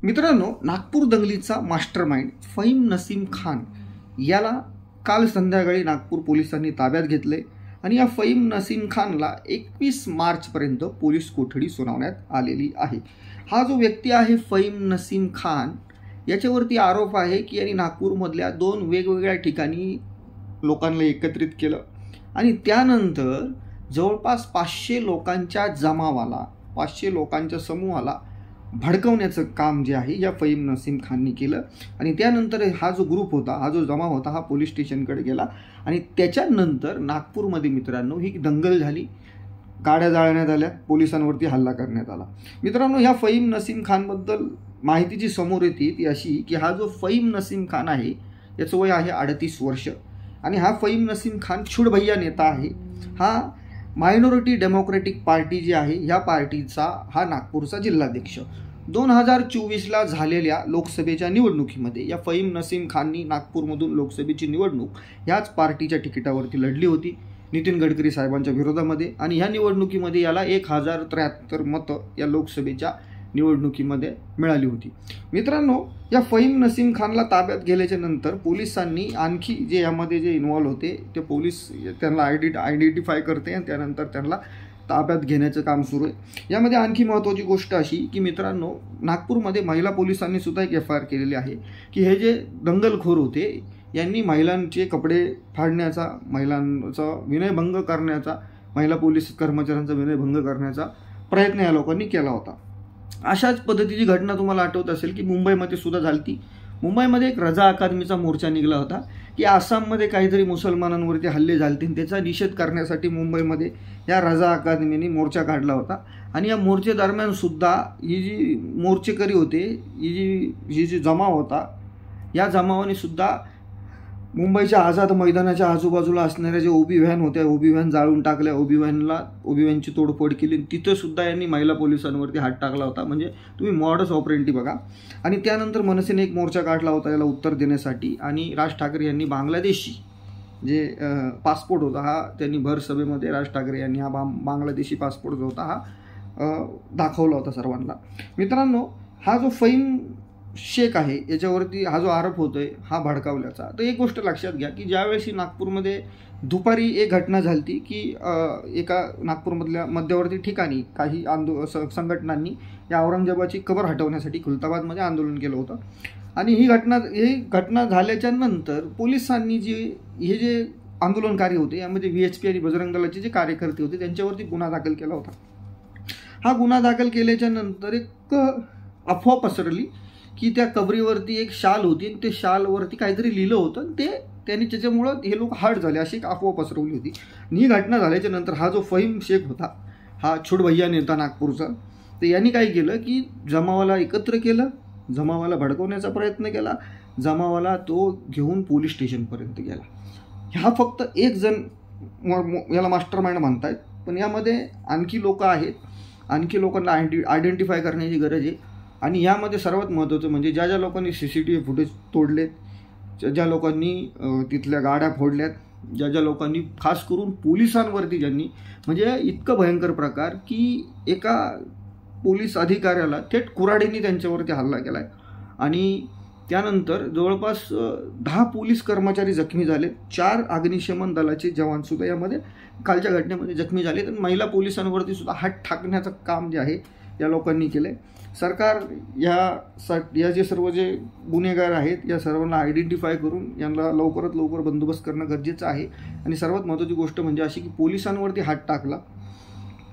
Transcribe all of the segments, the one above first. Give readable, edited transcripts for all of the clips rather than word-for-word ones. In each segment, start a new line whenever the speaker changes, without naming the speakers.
मित्रांनो, नागपूर दंगलीचा मास्टरमाइंड फहीम नसीम खान याला काल संध्याकाळी नागपूर पोलिसांनी ताब्यात घेतले आणि या फहीम नसीम खानला 21 मार्चपर्यंत पोलीस कोठडी सुनावण्यात आलेली आहे। हा जो व्यक्ती आहे फहीम नसीम खान, याच्यावरती आरोप आहे की यांनी नागपूरमधल्या 2 वेगवेगळ्या ठिकाणी लोकांना एकत्रित केलं आणि त्यानंतर जवळपास 500 लोकांच्या जमावाला 500 लोकांच्या समूहाला भडकवण्याचं काम जे आहे या फहीम नसीम खाननी केलं आणि त्यानंतर हा जो ग्रुप होता, हा जो जमाव होता, हा पोलीस स्टेशनकडे गेला आणि त्याच्यानंतर नागपूरमध्ये मित्रांनो ही दंगल झाली, गाड्या जाळण्यात आल्या, पोलिसांवरती हल्ला करण्यात आला। मित्रांनो, ह्या फहीम नसीम खानबद्दल माहिती जी समोर येते ती अशी की हा जो फहीम नसीम खान आहे याचं वय आहे 38 वर्ष आणि हा फहीम नसीम खान छुडभैया नेता आहे। हा मायनॉरिटी डेमोक्रेटिक पार्टी जी आहे या पार्टीचा हा नागपूरचा जिल्हाध्यक्ष। 2024ला झालेल्या लोकसभेच्या निवडणुकीमध्ये या फहीम नसीम खाननी नागपूरमधून लोकसभेची निवडणूक ह्याच पार्टीच्या तिकिटावरती लढली होती नितीन गडकरी साहेबांच्या विरोधामध्ये आणि ह्या निवडणुकीमध्ये याला 1073 मतं या लोकसभेच्या निवडणुकीमध्ये मिळाली होती। मित्रांनो, या फहीम नसीम खानला ताब्यात गेल्याच्या नंतर पोलिसांनी आणखी जे यामध्ये जे इन्व्हॉल्व होते ते पोलीस त्यांना आयडेंटिफाय करते आणि त्यानंतर त्यांना ताब्यात घेण्याचं काम सुरू आहे। यामध्ये आणखी महत्त्वाची गोष्ट अशी की मित्रांनो, नागपूरमध्ये महिला पोलिसांनी सुद्धा एक FIR केलेली आहे की हे जे दंगलखोर होते यांनी महिलांचे कपडे फाडण्याचा, महिलांचा विनयभंग करण्याचा, महिला पोलीस कर्मचाऱ्यांचा विनयभंग करण्याचा प्रयत्न या लोकांनी केला होता। अशाच पद्धतीची घटना तुम्हाला आठवत असेल की मुंबईमध्ये सुद्धा झाली। मुंबईमध्ये एक रजा अकादमीचा मोर्चा निघाला होता की आसाममध्ये काहीतरी मुसलमानांवरती हल्ले झाले, त्याचा निषेध करण्यासाठी मुंबईमध्ये या रजा अकादमीने मोर्चा काढला होता आणि या मोर्चेदरम्यान सुद्धा ही जी मोर्चेकरी होते, ही जी जमाव होता, या जमावाने सुद्धा मुंबईच्या आझाद मैदानाच्या आजूबाजूला असणाऱ्या जे ओबी व्हॅन होत्या, ओबी व्हॅन जाळून टाकल्या, ओबी व्हॅनची तोडफोड केली, तिथं सुद्धा यांनी महिला पोलिसांवरती हात टाकला होता। म्हणजे तुम्ही मॉडस ऑपरेंडी बघा। आणि त्यानंतर मनसेने एक मोर्चा काढला होता याला उत्तर देण्यासाठी आणि राज ठाकरे यांनी बांगलादेशी जे पासपोर्ट होता हा त्यांनी भर सभेमध्ये राज ठाकरे यांनी हा बांगलादेशी पासपोर्ट जो होता हा दाखवला होता सर्वांना। मित्रांनो, हा जो फहीम शेख आहे याच्यावरती हा जो आरोप होतोय हा भडकावल्याचा, तर एक गोष्ट लक्षात घ्या की ज्यावेळेस नागपूरमध्ये दुपारी एक घटना झाली की एका नागपूरमधल्या मध्यवर्ती ठिकाणी काही संघटनांनी या औरंगजेबाची कबर हटवण्यासाठी खुलताबादमध्ये आंदोलन केलं होतं आणि ही घटना झाल्याच्या नंतर पोलिसांनी हे जे आंदोलनकारी होते यामध्ये VHP आणि बजरंग दलाचे जे कार्यकर्ते होते त्यांच्यावरती गुन्हा दाखल केला होता। हा गुन्हा दाखल केल्याच्या नंतर एक अफवा पसरली की त्या कबरीवरती एक शाल होती आणि ते शालवरती काहीतरी लिहिलं होतं, त्यांनी त्याच्यामुळं हे लोक हर्ट झाले अशी एक अफवा पसरवली होती। ही घटना झाल्याच्या नंतर हा जो फहीम शेख होता, हा छुडभैया नेता नागपूरचा, तर यांनी काय केलं की जमावाला एकत्र केलं, जमावाला भडकवण्याचा प्रयत्न केला, जमावाला तो घेऊन पोलीस स्टेशनपर्यंत गेला। हा फक्त एक जण याला मास्टरमाइंड म्हणतायत, पण यामध्ये आणखी लोक आहेत, आणखी लोकांना आयडेंटिफाय करण्याची गरज आहे आणि यामध्ये सर्वात महत्त्वाचं म्हणजे ज्या लोकांनी CCTV फुटेज तोडलेत, ज्या लोकांनी तिथल्या गाड्या फोडल्यात, ज्या लोकांनी खास करून पोलिसांवरती ज्यांनी म्हणजे इतकं भयंकर प्रकार की एका पोलीस अधिकाऱ्याला थेट कुऱ्हाडींनी त्यांच्यावरती हल्ला केला आहे आणि त्यानंतर जवळपास 10 पोलीस कर्मचारी जखमी झाले, 4 अग्निशमन दलाचे जवानसुद्धा यामध्ये कालच्या घटनेमध्ये जखमी झाले आणि महिला पोलिसांवरती सुद्धा हात टाकण्याचं काम जे आहे या लोकांनी केलं आहे। सरकार या जे सर्व जे गुन्हेगार आहेत या सर्वांना आयडेंटिफाय करून यांना लवकरात लवकर बंदोबस्त करणं गरजेचं आहे आणि सर्वात महत्त्वाची गोष्ट म्हणजे अशी की पोलिसांवरती हात टाकला,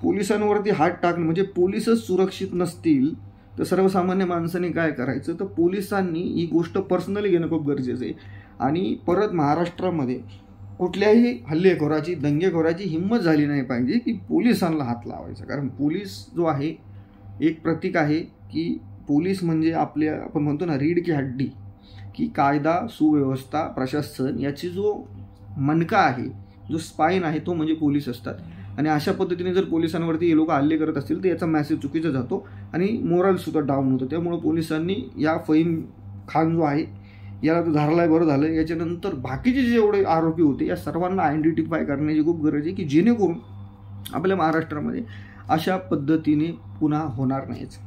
पोलिसांवरती हात टाकणं म्हणजे पोलीसच सुरक्षित नसतील तर सर्वसामान्य माणसाने काय करायचं, तर पोलिसांनी ही गोष्ट पर्सनली घेणं खूप गरजेचं आहे आणि परत महाराष्ट्रामध्ये कुठल्याही हल्लेखोराची, दंगेखोराची हिंमत झाली नाही पाहिजे की पोलिसांना हात लावायचा, कारण पोलीस जो आहे एक प्रतीक आहे की पोलीस म्हणजे आपण म्हणतो ना रीड की हड्डी, की कायदा, सुव्यवस्था, प्रशासन याची जो मणका आहे, जो स्पाईन आहे तो म्हणजे पोलीस असतात आणि अशा पद्धतीने जर पोलिसांवरती हे लोक हल्ले करत असतील तर याचा मॅसेज चुकीचा जातो आणि मोरलसुद्धा डाऊन होतं। त्यामुळे पोलिसांनी या फहीम खान जो आहे याला तो धरलाय, बरं झालं। याच्यानंतर बाकीचे जेवढे आरोपी होते या सर्वांना आयडेंटिफाय करण्याची खूप गरज आहे की जेणेकरून आपल्या महाराष्ट्रामध्ये अशा पद्धतीने पुन्हा होणार नाहीच।